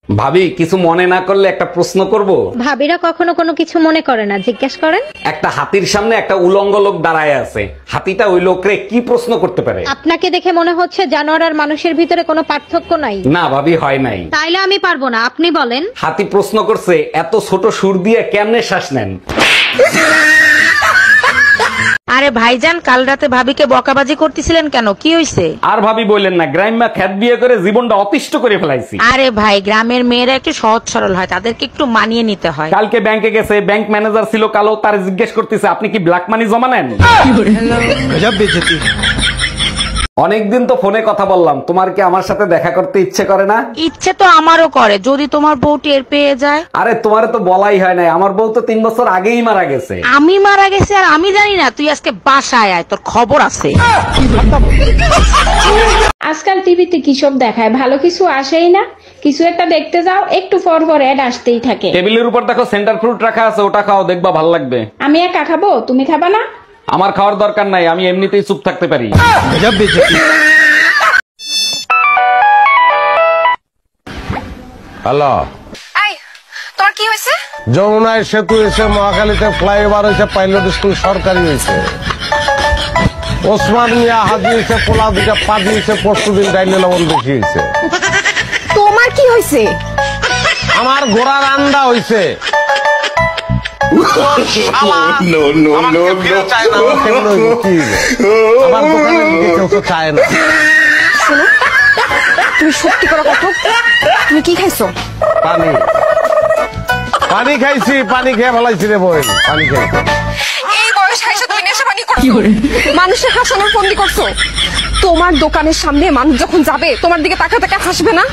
ভাবি কিছু মনে না করলে একটা প্রশ্ন করব। ভাবিরা কখনো কোনো কিছু মনে করে না, জিজ্ঞেস করেন। একটা হাতির সামনে একটা উলঙ্গ লোক দাঁড়ায় আছে, হাতিটা ওই লোকরে কি প্রশ্ন করতে পারে? আপনাকে দেখে মনে হচ্ছে জানোয়ার আর মানুষের ভিতরে কোনো পার্থক্য নাই। না ভাবি, হয় নাই। তাইলে আমি পারবো না, আপনি বলেন। হাতি প্রশ্ন করছে, এত ছোট সুর দিয়ে কেমনে শ্বাস নেন? আরে ভাইজান, কাল রাতে ভাবিকে বকাবাজি করতেছিলেন কেন? কি হইছে? আর ভাবি বললেন না, গ্রাম্যা খ্যাত বিয়ে করে জীবনটা অতিষ্ঠ করে ফেলাইছি। আরে ভাই, গ্রামের মেয়েরা একটু সহজ সরল হয়, তাদেরকে একটু মানিয়ে নিতে হয়। কালকে ব্যাংকে গেছে, ব্যাংক ম্যানেজার ছিল কালো, তার জিজ্ঞেস করতেছে আপনি কি ব্ল্যাক মানি জমা নেন? অনেকদিন তো ফোনে কথা বললাম, তোমার কি আমার সাথে দেখা করতে ইচ্ছে করে না? ইচ্ছে তো আমারও করে, যদি তোমার বউ টের পেয়ে যায়। আরে তোমার তো বলাই হয় নাই, আমার বউ তো 3 বছর আগেই মারা গেছে। আমি মারা গেছি আর আমি জানি না? তুই আজকে বাসায় আয়, তোর খবর আছে। আজকাল টিভিতে কি সব দেখায়, ভালো কিছু আসেই না। কিছু একটা দেখতে যাও, একটু পর পর অ্যাড আসতেই থাকে। টেবিলের উপর দেখো সেন্টার ফ্রুট রাখা আছে, ওটা খাও, দেখবা ভালো লাগবে। আমি একা খাবো, তুমি খাবা না? আমার খাওয়ার দরকার নাই, আমি এমনিতেই চুপ থাকতে পারি। হ্যালো, এই তোর কি হয়েছে? যমুনায় সেতু হয়েছে, মহাখালীতে ফ্লাইওভার হয়েছে, পাইলট স্কুল সরকারি হয়েছে, ওসমান মিয়া হাজি হয়েছে, পোলা দুটা পা দিয়েছে, পরশুদিন ডাইলে লবণ বেশি হয়েছে। তোমার কি হয়েছে? আমার ঘোড়ার আন্ডা হয়েছে। আমার দোকানে কেউ তো চায় না। শোনো, তুমি সত্যি করে কত, তুমি কি খাইছো? পানি পানি খাইছি, পানি খেয়ে ফেলাইছি রে বোন, পানি খাইছি। এই বয়স খাইছো তুমি নেশা পানি করছো, মানুষের হাসানোর ফন্দি করছো। তোমার দোকানের সামনে মানুষ যখন যাবে তোমার দিকে তাকা তাকা হাসবে না?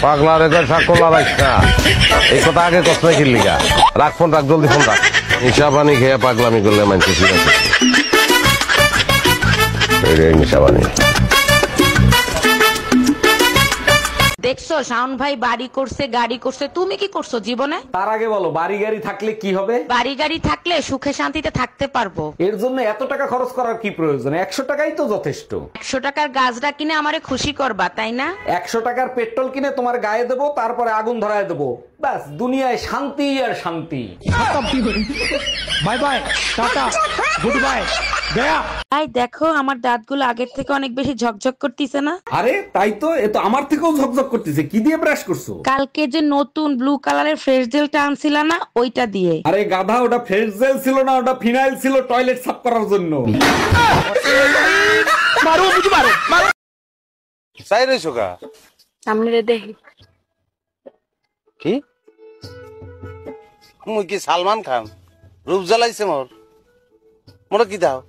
পাগলা রে সাকলা রাখ না, এই কথা আগে কষ্ট খেললি গা। রাখ ফোন, রাখ জলদি ফোন রাখ। নিশা পানি খেয়ে পাগলামি করলে মানছে ঠিক আছে। নিশা পানি দেখছো শাওন ভাই বাড়ি করছে, গাড়ি করছে, তুমি কি করছো জীবনে? তার আগে বলো, বাড়ি গাড়ি থাকলে কি হবে? বাড়ি গাড়ি থাকলে সুখে শান্তিতে থাকতে পারবো। এর জন্য এত টাকা খরচ করার কি প্রয়োজন? 100 টাকাই তো যথেষ্ট। 100 টাকার গাছটা কিনে আমারে খুশি করবা, তাই না? 100 টাকার পেট্রোল কিনে তোমার গায়ে দেবো, তারপরে আগুন ধরায় দেবো, ব্যাস দুনিয়ায় শান্তি আর শান্তি। Bye bye, tata, good bye, Gaya. তাই দেখো, আমার দাঁতগুলো আগের থেকে অনেক বেশি ঝকঝক করতেছে না? আরে তাই তো, এ তো আমার থেকেও ঝকঝক করতেছে। কি দিয়ে ব্রাশ করছো? কালকে যে নতুন ব্লু কালারের ফ্রেশ জেলটা আনছিলা না, ওইটা দিয়ে। আরে গাধা, ওটা ফ্রেশ জেল ছিল না, ওটা ফিনাইল ছিল টয়লেট সাফ করার জন্য। মারো বুঝি, মারো মারো। চাই রইছো কা? সামনে রে দেখি। কি মুই কি সালমান খান? রূপ জ্বালাইছে মোর, মোর কি দাও?